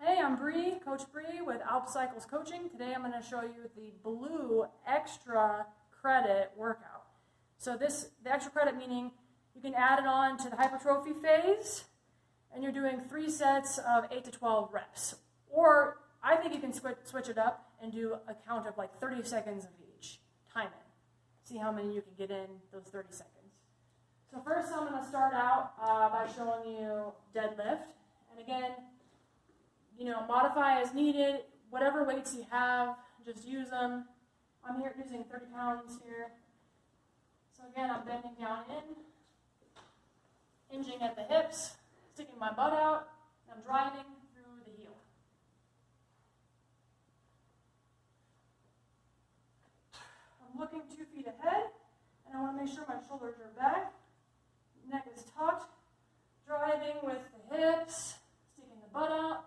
Hey, I'm Brie, Coach Brie with ALP Cycles Coaching. Today I'm going to show you the blue extra credit workout. So the extra credit meaning you can add it on to the hypertrophy phase, and you're doing 3 sets of 8 to 12 reps. Or I think you can switch it up and do a count of like 30 seconds of each. Time it. See how many you can get in those 30 seconds. So first I'm going to start out by showing you deadlift. And again, modify as needed. Whatever weights you have, just use them. I'm here using 30 pounds here. So again, I'm bending down in, hinging at the hips, sticking my butt out, and I'm driving through the heel. I'm looking 2 feet ahead, and I want to make sure my shoulders are back, neck is tucked, driving with the hips, sticking the butt out,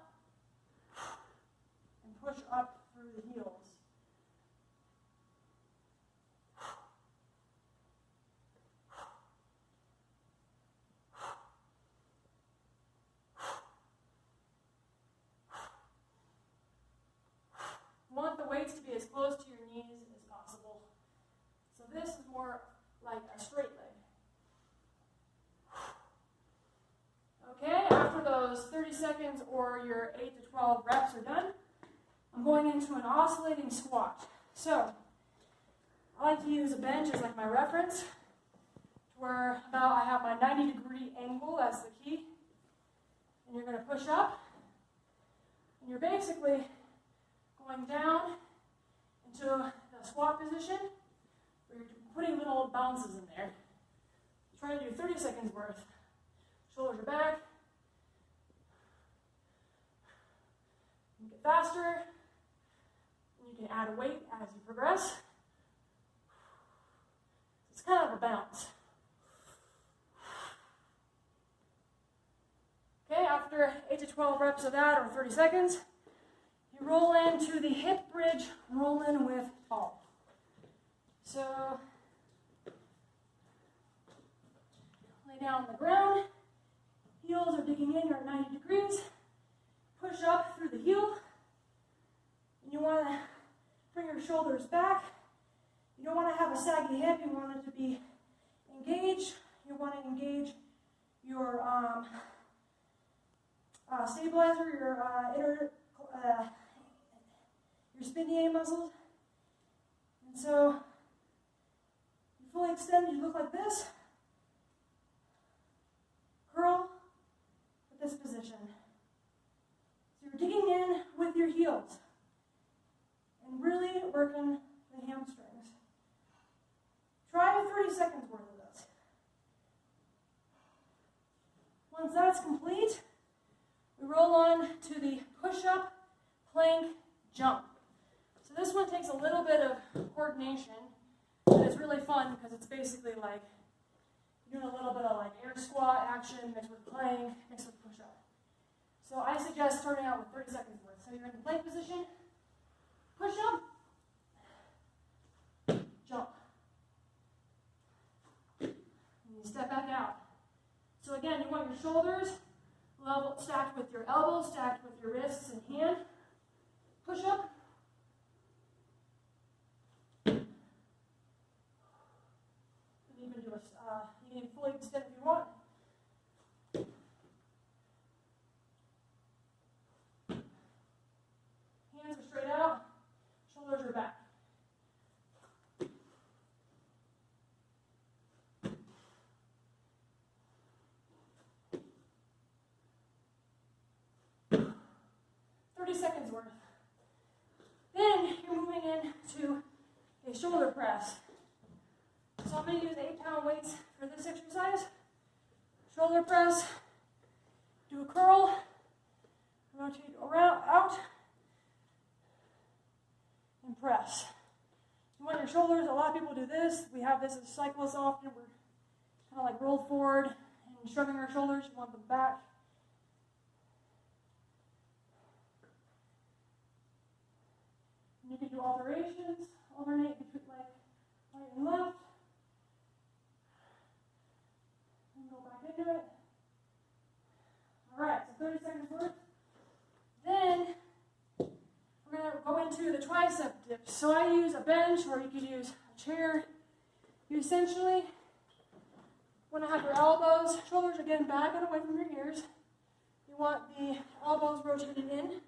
and push up through the heels. You want the weights to be as close to your knees as possible. So this is more like a straight leg. Okay, after those 30 seconds or your 8 to 12 reps are done, I'm going into an oscillating squat. So I like to use a bench as like my reference, where about I have my 90-degree angle, that's the key. And you're going to push up, and you're basically going down into the squat position, where you're putting little bounces in there. Try to do 30 seconds worth. Shoulders are back. You get faster. And you can add weight as you progress. It's kind of a bounce. Okay, after 8 to 12 reps of that, or 30 seconds, you roll into the hip bridge, roll in with tall. So, lay down on the ground, heels are digging in, you're at 90 degrees, push up through the heel, and you want to bring your shoulders back. You don't want to have a saggy hip, you want it to be engaged. You want to engage your stabilizer, your spheniae muscles. And so you fully extend, you look like this. Curl at this position. So you're digging in with your heels and really working the hamstrings. Try 30 seconds worth of this. Once that's complete, we roll on to the push-up, plank, jump. So this one takes a little bit of coordination, but it's really fun because it's basically like you're doing a little bit of like air squat action mixed with plank, mixed with push-up. So I suggest starting out with 30 seconds worth. So you're in the plank position, push-up, jump. And you step back out. So again, you want your shoulders level, stacked with your elbows, stacked with your wrists and hand. Push up. And even do you can fully extend if you want. Hands are straight out, shoulders are back. Seconds worth. Then you're moving into a shoulder press. So I'm going to use 8-pound weights for this exercise. Shoulder press, do a curl, rotate around, out, and press. You want your shoulders, a lot of people do this. We have this as cyclists often. We're kind of like rolled forward and shrugging our shoulders. You want them back. You can do alterations, alternate between like right and left, and go back into it. All right, so 30 seconds worth. Then So I use a bench, or you could use a chair. You essentially want to have your elbows, shoulders are getting back and away from your ears. You want the elbows rotated in,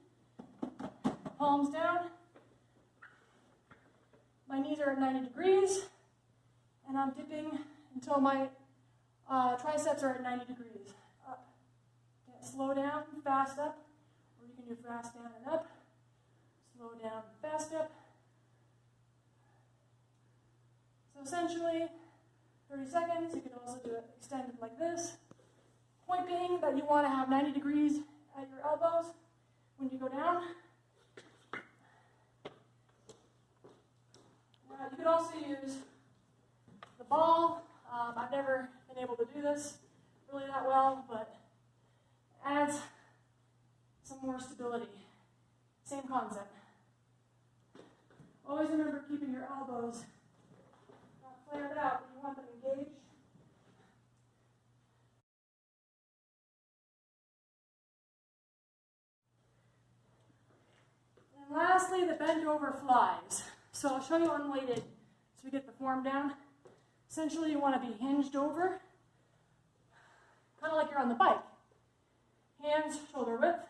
palms down. My knees are at 90 degrees, and I'm dipping until my triceps are at 90 degrees. Up. Okay, slow down, fast up, or you can do fast down and up. Slow down, fast up. So essentially, 30 seconds. You could also do it extended like this. Point being that you want to have 90 degrees at your elbows when you go down. You could also use the ball. I've never been able to do this really that well, but adds some more stability. Same concept. Always remember keeping your elbows not flared out, but you want them engaged. And lastly, the bent over flies. So I'll show you unweighted so we get the form down. Essentially, you want to be hinged over, kind of like you're on the bike. Hands shoulder width.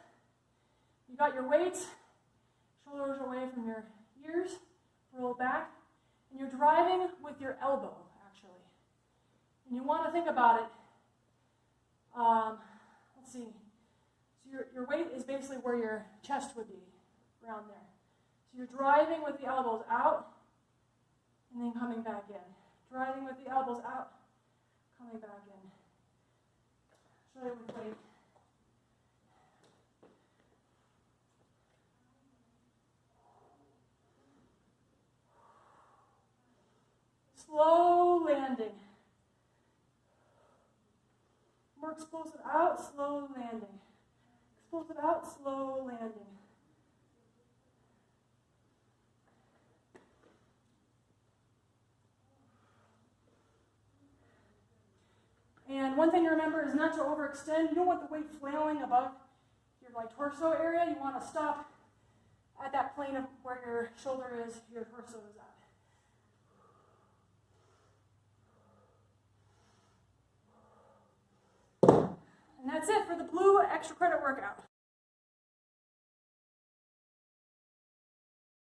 You got your weights, shoulders away from your ears, roll back, and you're driving with your elbow, actually. And you want to think about it, let's see, so your weight is basically where your chest would be, around there. So you're driving with the elbows out, and then coming back in. Driving with the elbows out, coming back in. Show you with weight. Slow landing. More explosive out, slow landing. Explosive out, slow landing. And one thing to remember is not to overextend. You don't want the weight flailing above your torso area. You want to stop at that plane of where your shoulder is, your torso is at. And that's it for the blue extra credit workout.